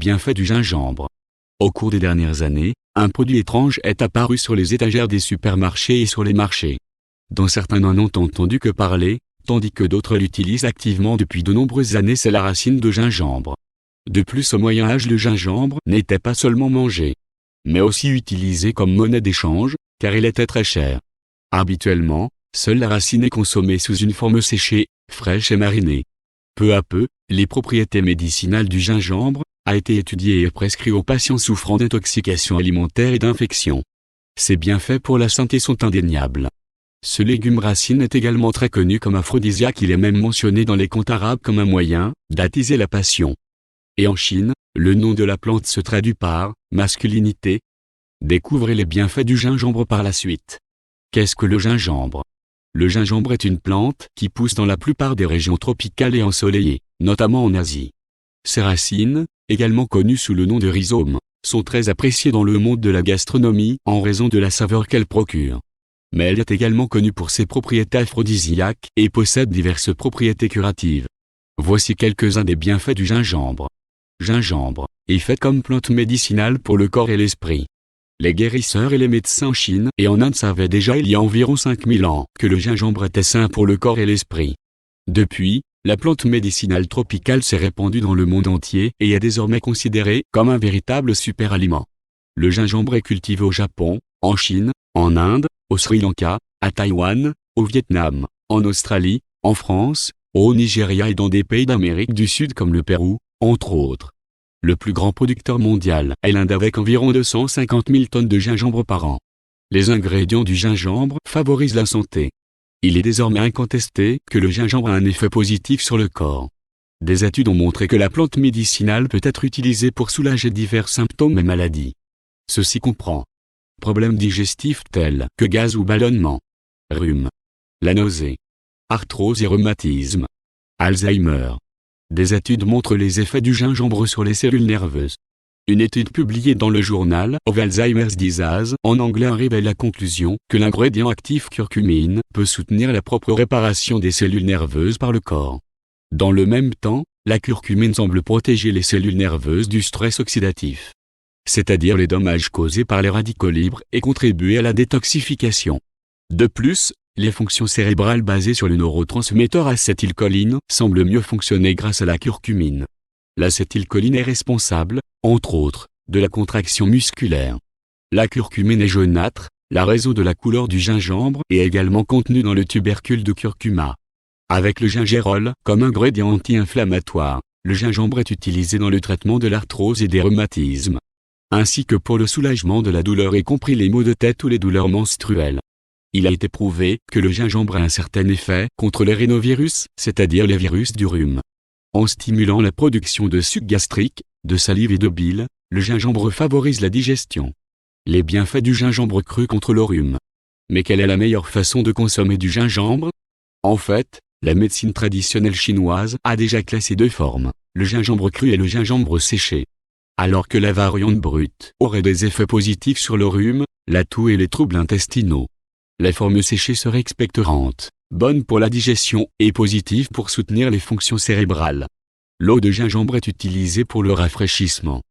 bienfaits du gingembre. Au cours des dernières années, un produit étrange est apparu sur les étagères des supermarchés et sur les marchés. Dont certains n'en ont entendu que parler, tandis que d'autres l'utilisent activement depuis de nombreuses années. C'est la racine de gingembre. De plus, au Moyen Âge, le gingembre n'était pas seulement mangé, mais aussi utilisé comme monnaie d'échange, car il était très cher. Habituellement, seule la racine est consommée sous une forme séchée, fraîche et marinée. Peu à peu, les propriétés médicinales du gingembre a été étudiée et prescrit aux patients souffrant d'intoxication alimentaire et d'infection. Ses bienfaits pour la santé sont indéniables. Ce légume racine est également très connu comme aphrodisiaque. Il est même mentionné dans les contes arabes comme un moyen d'attiser la passion. Et en Chine, le nom de la plante se traduit par masculinité. Découvrez les bienfaits du gingembre par la suite. Qu'est-ce que le gingembre ? Le gingembre est une plante qui pousse dans la plupart des régions tropicales et ensoleillées, notamment en Asie. Ses racines, également connues sous le nom de rhizome, sont très appréciées dans le monde de la gastronomie en raison de la saveur qu'elle procure. Mais elle est également connue pour ses propriétés aphrodisiaques et possède diverses propriétés curatives. Voici quelques-uns des bienfaits du gingembre. Gingembre est fait comme plante médicinale pour le corps et l'esprit. Les guérisseurs et les médecins en Chine et en Inde savaient déjà il y a environ 5000 ans que le gingembre était sain pour le corps et l'esprit. Depuis, la plante médicinale tropicale s'est répandue dans le monde entier et est désormais considérée comme un véritable super-aliment. Le gingembre est cultivé au Japon, en Chine, en Inde, au Sri Lanka, à Taïwan, au Vietnam, en Australie, en France, au Nigeria et dans des pays d'Amérique du Sud comme le Pérou, entre autres. Le plus grand producteur mondial est l'Inde avec environ 250 000 tonnes de gingembre par an. Les ingrédients du gingembre favorisent la santé. Il est désormais incontesté que le gingembre a un effet positif sur le corps. Des études ont montré que la plante médicinale peut être utilisée pour soulager divers symptômes et maladies. Ceci comprend problèmes digestifs tels que gaz ou ballonnement, rhume, la nausée, arthrose et rhumatisme, Alzheimer. Des études montrent les effets du gingembre sur les cellules nerveuses. Une étude publiée dans le journal of Alzheimer's Disease en anglais arrive à la conclusion que l'ingrédient actif curcumine peut soutenir la propre réparation des cellules nerveuses par le corps. Dans le même temps, la curcumine semble protéger les cellules nerveuses du stress oxydatif, c'est-à-dire les dommages causés par les radicaux libres, et contribuer à la détoxification. De plus, les fonctions cérébrales basées sur le neurotransmetteur acétylcholine semblent mieux fonctionner grâce à la curcumine. L'acétylcholine est responsable, entre autres, de la contraction musculaire. La curcumine est jaunâtre, la raison de la couleur du gingembre est également contenue dans le tubercule de curcuma. Avec le gingérol comme ingrédient anti-inflammatoire, le gingembre est utilisé dans le traitement de l'arthrose et des rhumatismes, ainsi que pour le soulagement de la douleur y compris les maux de tête ou les douleurs menstruelles. Il a été prouvé que le gingembre a un certain effet contre les rhinovirus, c'est-à-dire les virus du rhume. En stimulant la production de suc gastrique, de salive et de bile, le gingembre favorise la digestion. Les bienfaits du gingembre cru contre le rhume. Mais quelle est la meilleure façon de consommer du gingembre ? En fait, la médecine traditionnelle chinoise a déjà classé deux formes, le gingembre cru et le gingembre séché. Alors que la variante brute aurait des effets positifs sur le rhume, la toux et les troubles intestinaux. La forme séchée serait expectorante, bonne pour la digestion et positive pour soutenir les fonctions cérébrales. L'eau de gingembre est utilisée pour le rafraîchissement.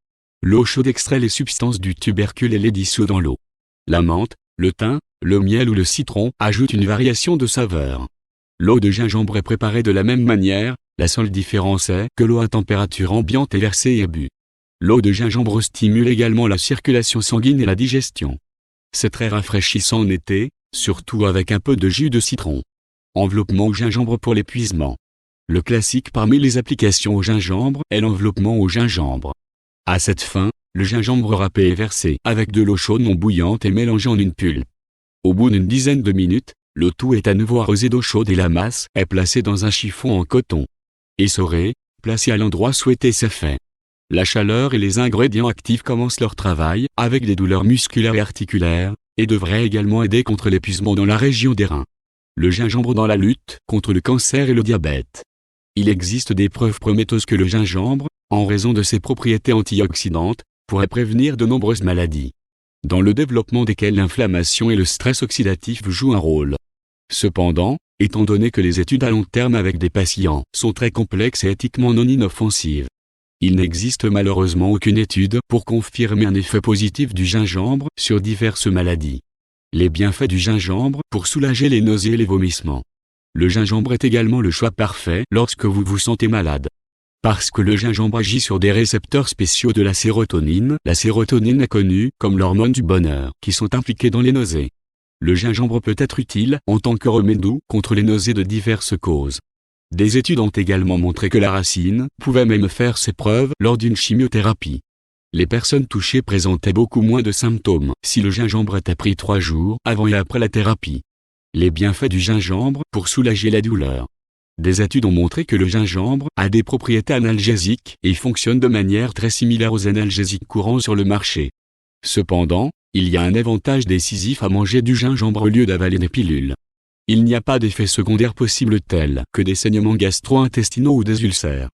L'eau chaude extrait les substances du tubercule et les dissout dans l'eau. La menthe, le thym, le miel ou le citron ajoutent une variation de saveur. L'eau de gingembre est préparée de la même manière, la seule différence est que l'eau à température ambiante est versée et bue. L'eau de gingembre stimule également la circulation sanguine et la digestion. C'est très rafraîchissant en été, surtout avec un peu de jus de citron. Enveloppement au gingembre pour l'épuisement. Le classique parmi les applications au gingembre est l'enveloppement au gingembre. À cette fin, le gingembre râpé est versé avec de l'eau chaude non bouillante et mélangé en une pulpe. Au bout d'une dizaine de minutes, le tout est à nouveau arrosé d'eau chaude et la masse est placée dans un chiffon en coton. Essoré, placé à l'endroit souhaité, c'est fait. La chaleur et les ingrédients actifs commencent leur travail avec des douleurs musculaires et articulaires, et devraient également aider contre l'épuisement dans la région des reins. Le gingembre dans la lutte contre le cancer et le diabète. Il existe des preuves prometteuses que le gingembre, en raison de ses propriétés antioxydantes, pourrait prévenir de nombreuses maladies, dans le développement desquelles l'inflammation et le stress oxydatif jouent un rôle. Cependant, étant donné que les études à long terme avec des patients sont très complexes et éthiquement non inoffensives, Il n'existe malheureusement aucune étude pour confirmer un effet positif du gingembre sur diverses maladies. Les bienfaits du gingembre pour soulager les nausées et les vomissements. Le gingembre est également le choix parfait lorsque vous vous sentez malade. Parce que le gingembre agit sur des récepteurs spéciaux de la sérotonine est connue comme l'hormone du bonheur, qui sont impliqués dans les nausées. Le gingembre peut être utile en tant que remède doux contre les nausées de diverses causes. Des études ont également montré que la racine pouvait même faire ses preuves lors d'une chimiothérapie. Les personnes touchées présentaient beaucoup moins de symptômes si le gingembre était pris 3 jours avant et après la thérapie. Les bienfaits du gingembre pour soulager la douleur. Des études ont montré que le gingembre a des propriétés analgésiques et fonctionne de manière très similaire aux analgésiques courants sur le marché. Cependant, il y a un avantage décisif à manger du gingembre au lieu d'avaler des pilules. Il n'y a pas d'effets secondaires possibles tels que des saignements gastro-intestinaux ou des ulcères.